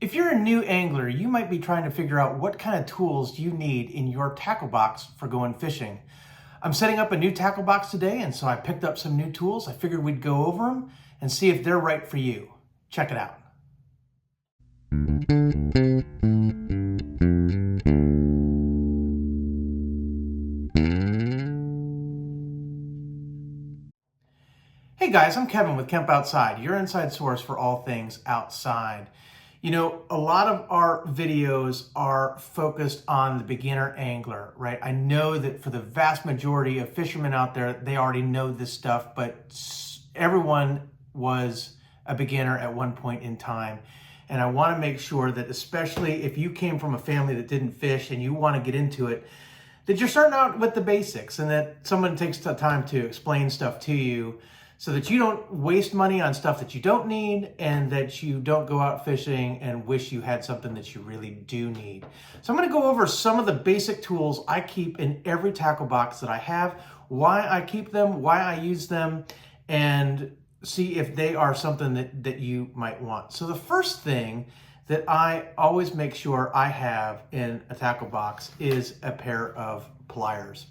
If you're a new angler, you might be trying to figure out what kind of tools you need in your tackle box for going fishing. I'm setting up a new tackle box today, and so I picked up some new tools. I figured we'd go over them and see if they're right for you. Check it out. Hey guys, I'm Kevin with Kemp Outside, your inside source for all things outside. You know, a lot of our videos are focused on the beginner angler, right? I know that for the vast majority of fishermen out there, they already know this stuff, but everyone was a beginner at one point in time. And I want to make sure that, especially if you came from a family that didn't fish and you want to get into it, that you're starting out with the basics and that someone takes the time to explain stuff to you, so that you don't waste money on stuff that you don't need and that you don't go out fishing and wish you had something that you really do need. So I'm going to go over some of the basic tools I keep in every tackle box that I have, why I keep them, why I use them, and see if they are something that you might want. So the first thing that I always make sure I have in a tackle box is a pair of pliers.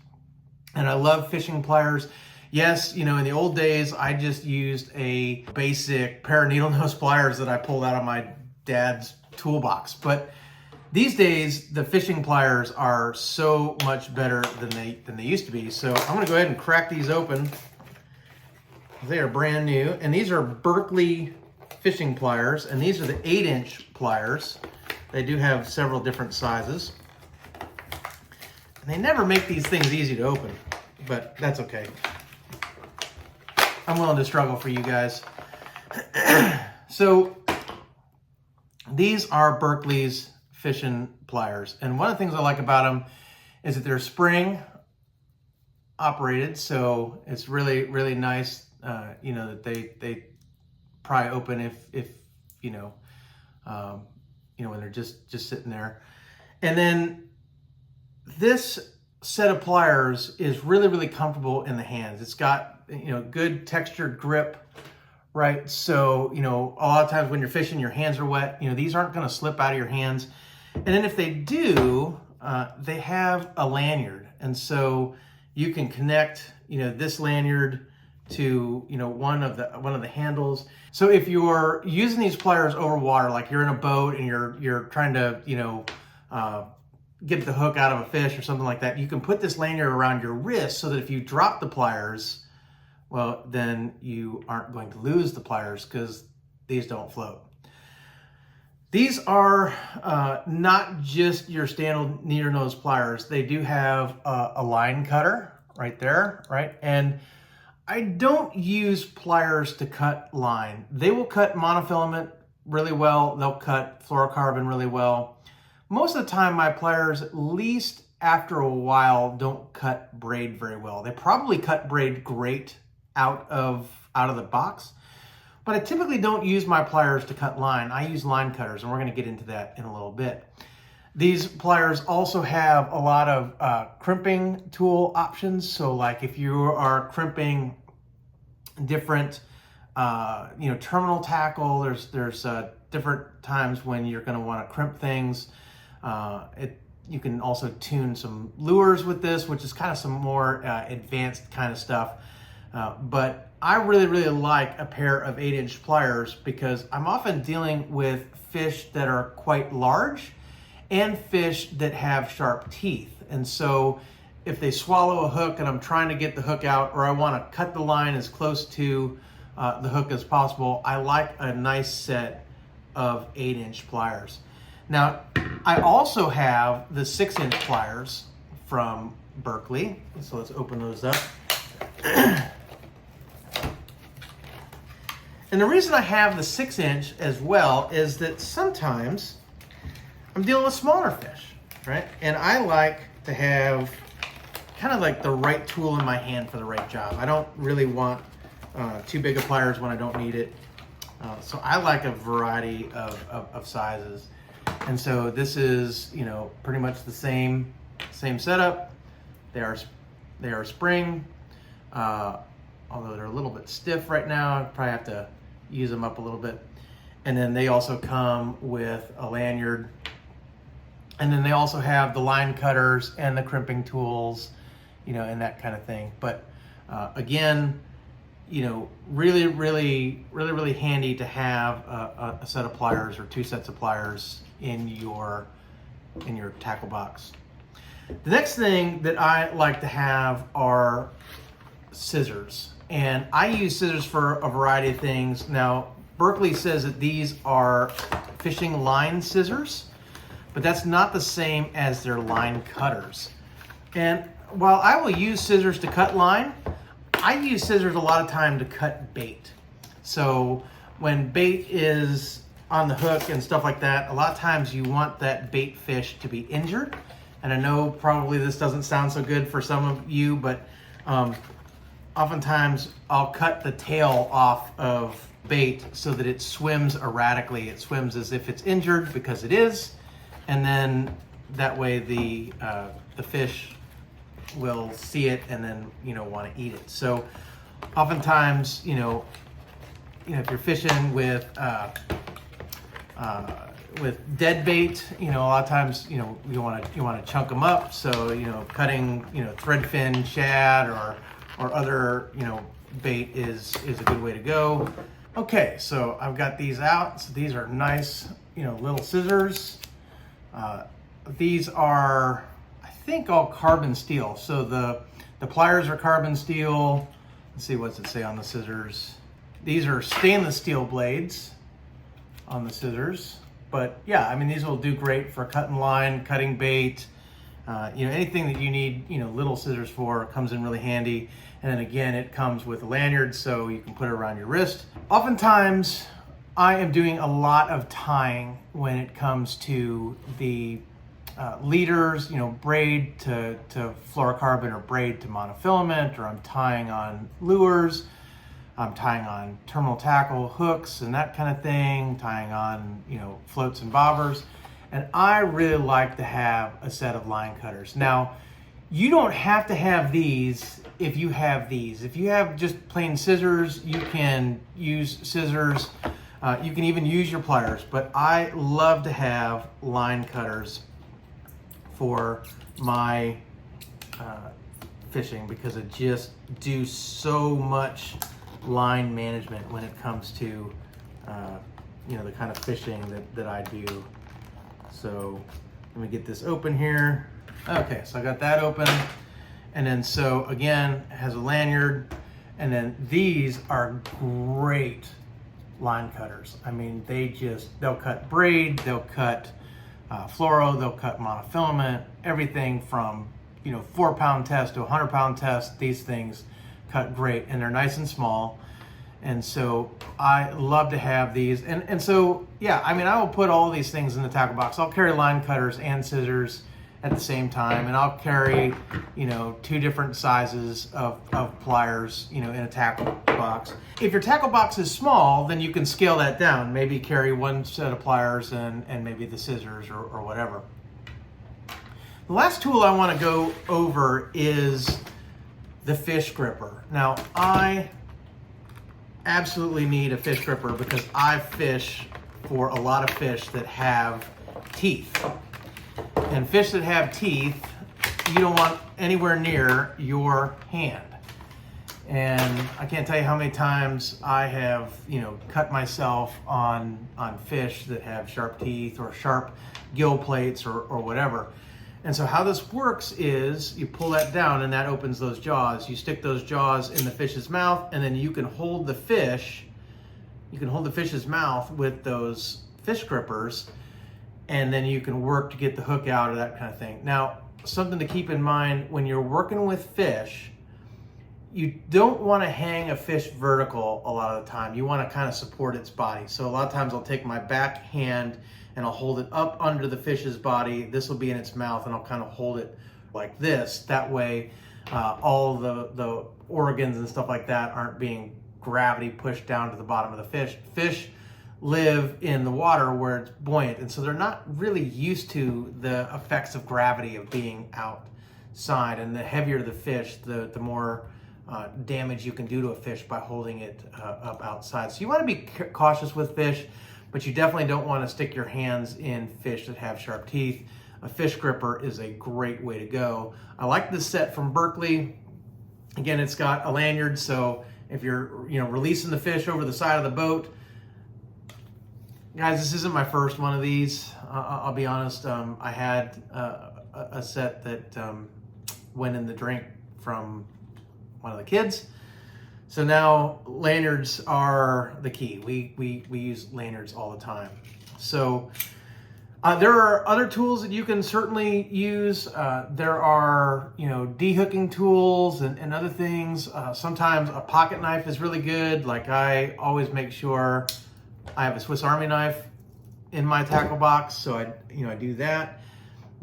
And I love fishing pliers. Yes, you know, in the old days, I just used a basic pair of needle nose pliers that I pulled out of my dad's toolbox. But these days, the fishing pliers are so much better than they used to be. So I'm gonna go ahead and crack these open. They are brand new. And these are Berkley fishing pliers. And these are the 8-inch pliers. They do have several different sizes. And they never make these things easy to open, but that's okay. I'm willing to struggle for you guys. So these are Berkley's fishing pliers. And one of the things I like about them is that they're spring operated. So it's really, really nice, you know, that they pry open if you know, when they're just sitting there. And then this set of pliers is really, really comfortable in the hands. It's got, you know, good textured grip, right? So, you know, a lot of times when you're fishing, your hands are wet. You know, these aren't going to slip out of your hands. And then if they do, they have a lanyard. And so you can connect, you know, this lanyard to, you know, one of the handles. So if you're using these pliers over water, like you're in a boat and you're trying to, you know, get the hook out of a fish or something like that, you can put this lanyard around your wrist so that if you drop the pliers, well, then you aren't going to lose the pliers because these don't float. These are not just your standard needle nose pliers. They do have a line cutter right there, right? And I don't use pliers to cut line. They will cut monofilament really well. They'll cut fluorocarbon really well. Most of the time, my pliers, at least after a while, don't cut braid very well. They probably cut braid great out of the box, but I typically don't use my pliers to cut line. I use line cutters, and we're going to get into that in a little bit. These pliers also have a lot of crimping tool options. So like if you are crimping different you know, terminal tackle, there's different times when you're going to want to crimp things. You can also tune some lures with this, which is kind of some more advanced kind of stuff. But I really, really like a pair of 8-inch pliers because I'm often dealing with fish that are quite large and fish that have sharp teeth. And so if they swallow a hook and I'm trying to get the hook out, or I want to cut the line as close to the hook as possible, I like a nice set of 8-inch pliers. Now, I also have the 6-inch pliers from Berkley. So let's open those up. And the reason I have the 6-inch as well is that sometimes I'm dealing with smaller fish, right? And I like to have kind of like the right tool in my hand for the right job. I don't really want too big of pliers when I don't need it. So I like a variety of sizes. And so this is, you know, pretty much the same setup. They are spring, although they're a little bit stiff right now. I probably have to use them up a little bit. And then they also come with a lanyard. And then they also have the line cutters and the crimping tools, you know, and that kind of thing. But again, you know, really handy to have a set of pliers or two sets of pliers in your tackle box. The next thing that I like to have are scissors. And I use scissors for a variety of things. Now, Berkley says that these are fishing line scissors, but that's not the same as their line cutters. And while I will use scissors to cut line, I use scissors a lot of time to cut bait. So when bait is on the hook and stuff like that, a lot of times you want that bait fish to be injured. And I know probably this doesn't sound so good for some of you, but oftentimes I'll cut the tail off of bait so that it swims erratically. It swims as if it's injured, because it is. And then that way the fish will see it and then, you know, want to eat it. So oftentimes, you know, if you're fishing with dead bait, you know, a lot of times, you know, you want to chunk them up. So, you know, cutting, you know, threadfin shad or other, you know, bait is a good way to go. Okay, so I've got these out. So these are nice, you know, little scissors. These are, I think, all carbon steel. So the pliers are carbon steel. Let's see, what's it say on the scissors? These are stainless steel blades on the scissors. But yeah, I mean, these will do great for cutting line, cutting bait, you know, anything that you need, you know, little scissors for comes in really handy. And then again, it comes with a lanyard, so you can put it around your wrist. Oftentimes, I am doing a lot of tying when it comes to the leaders, you know, braid to fluorocarbon or braid to monofilament, or I'm tying on lures, I'm tying on terminal tackle hooks and that kind of thing, tying on, you know, floats and bobbers. And I really like to have a set of line cutters. Now, you don't have to have these if you have these. If you have just plain scissors, you can use scissors. You can even use your pliers, but I love to have line cutters for my fishing, because it just do so much line management when it comes to you know, the kind of fishing that I do. So let me get this open here. Okay, so I got that open, and then so again, it has a lanyard, and then these are great line cutters. I mean, they'll cut braid, they'll cut fluoro, they'll cut monofilament, everything from, you know, 4-pound test to 100-pound test. These things cut great, and they're nice and small. And so I love to have these. And so, yeah, I mean, I will put all these things in the tackle box. I'll carry line cutters and scissors at the same time, and I'll carry, you know, 2 different sizes of pliers, you know, in a tackle box. If your tackle box is small, then you can scale that down. Maybe carry 1 set of pliers and maybe the scissors or whatever. The last tool I want to go over is the fish gripper. Now, I absolutely need a fish gripper because I fish for a lot of fish that have teeth. And fish that have teeth, you don't want anywhere near your hand. And I can't tell you how many times I have, you know, cut myself on fish that have sharp teeth or sharp gill plates or whatever. And so how this works is you pull that down and that opens those jaws. You stick those jaws in the fish's mouth, and then you can hold the fish. You can hold the fish's mouth with those fish grippers, and then you can work to get the hook out or that kind of thing. Now, something to keep in mind when you're working with fish, you don't want to hang a fish vertical a lot of the time. You want to kind of support its body. So a lot of times I'll take my back hand and I'll hold it up under the fish's body. This will be in its mouth, and I'll kind of hold it like this. That way, all the organs and stuff like that aren't being gravity pushed down to the bottom of the fish. Fish live in the water where it's buoyant, and so they're not really used to the effects of gravity of being outside. And the heavier the fish, the more damage you can do to a fish by holding it up outside. So you want to be cautious with fish. but you definitely don't want to stick your hands in fish that have sharp teeth. A fish gripper is a great way to go. I like this set from Berkley. Again, it's got a lanyard, so if you're releasing the fish over the side of the boat, guys, this isn't my first one of these. I'll be honest. I had a set that went in the drink from one of the kids. So now lanyards are the key. We use lanyards all the time. So there are other tools that you can certainly use. There are, de-hooking tools and other things. Sometimes a pocket knife is really good. Like I always make sure I have a Swiss Army knife in my tackle box, so I do that.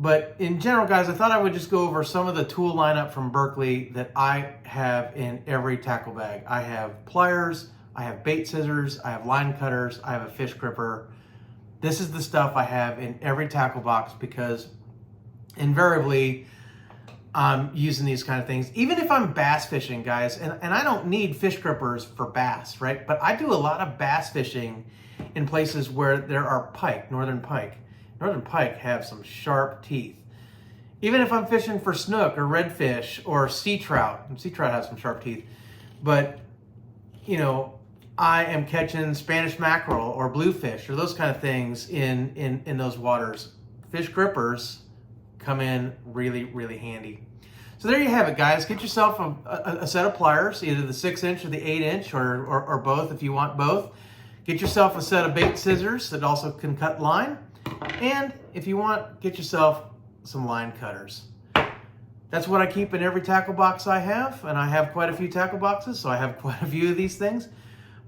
But in general, guys, I thought I would just go over some of the tool lineup from Berkley that I have in every tackle bag. I have pliers, I have bait scissors, I have line cutters, I have a fish gripper. This is the stuff I have in every tackle box because invariably I'm using these kind of things. Even if I'm bass fishing, guys, and I don't need fish grippers for bass, right? But I do a lot of bass fishing in places where there are pike, northern pike. Northern pike have some sharp teeth. Even if I'm fishing for snook or redfish or sea trout, and sea trout has some sharp teeth, but I am catching Spanish mackerel or bluefish or those kind of things in those waters. Fish grippers come in really, really handy. So there you have it, guys. Get yourself a set of pliers, either the 6-inch or the 8-inch or both if you want both. Get yourself a set of bait scissors that also can cut line. And if you want, get yourself some line cutters. That's what I keep in every tackle box I have, and I have quite a few tackle boxes, so I have quite a few of these things.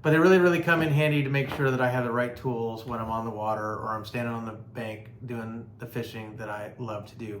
But they really, really come in handy to make sure that I have the right tools when I'm on the water or I'm standing on the bank doing the fishing that I love to do.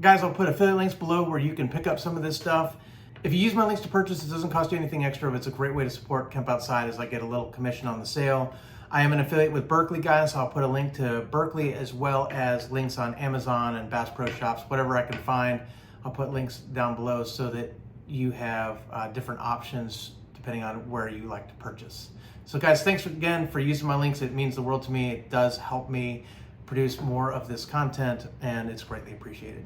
Guys, I'll put affiliate links below where you can pick up some of this stuff. If you use my links to purchase, it doesn't cost you anything extra, but it's a great way to support Kemp Outside as I get a little commission on the sale. I am an affiliate with Berkley, guys, so I'll put a link to Berkley as well as links on Amazon and Bass Pro Shops, whatever I can find. I'll put links down below so that you have different options depending on where you like to purchase. So guys, thanks again for using my links. It means the world to me. It does help me produce more of this content, and it's greatly appreciated.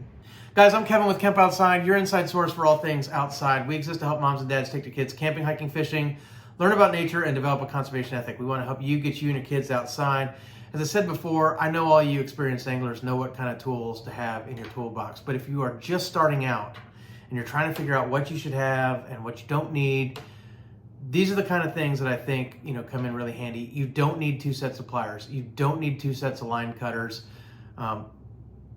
Guys, I'm Kevin with Kemp Outside, your inside source for all things outside. We exist to help moms and dads take their kids camping, hiking, fishing, learn about nature, and develop a conservation ethic. We want to help you get you and your kids outside. As I said before, I know all you experienced anglers know what kind of tools to have in your toolbox. But if you are just starting out and you're trying to figure out what you should have and what you don't need, these are the kind of things that I think come in really handy. You don't need 2 sets of pliers. You don't need 2 sets of line cutters.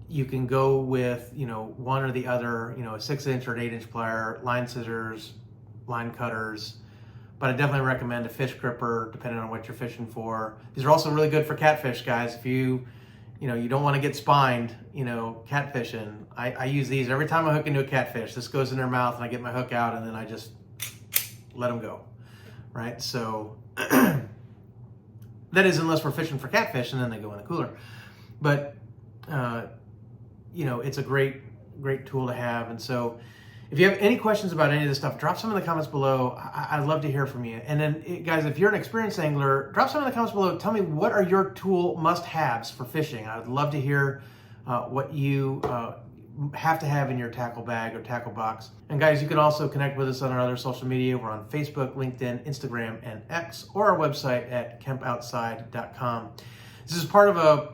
You can go with one or the other. A 6-inch or an 8-inch plier, line scissors, line cutters. But I definitely recommend a fish gripper depending on what you're fishing for. These are also really good for catfish, guys. If you don't want to get spined, catfishing, I use these every time I hook into a catfish. This goes in their mouth and I get my hook out and then I just let them go, right? So that is unless we're fishing for catfish and then they go in the cooler. But, it's a great tool to have. And so if you have any questions about any of this stuff, drop some in the comments below. I'd love to hear from you. And then, guys, if you're an experienced angler, drop some in the comments below. Tell me, what are your tool must-haves for fishing? I'd love to hear what you have to have in your tackle bag or tackle box. And, guys, you can also connect with us on our other social media. We're on Facebook, LinkedIn, Instagram, and X, or our website at kempoutside.com. This is part of a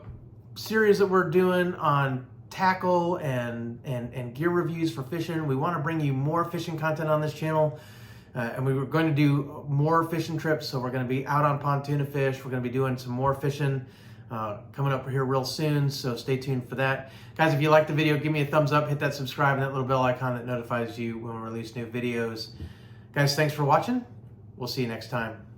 series that we're doing on tackle and gear reviews for fishing. We want to bring you more fishing content on this channel, and we were going to do more fishing trips, so we're going to be out on pontoon to fish. We're going to be doing some more fishing coming up here real soon, so stay tuned for that. Guys, if you like the video, give me a thumbs up, hit that subscribe and that little bell icon that notifies you when we release new videos. Guys, thanks for watching. We'll see you next time.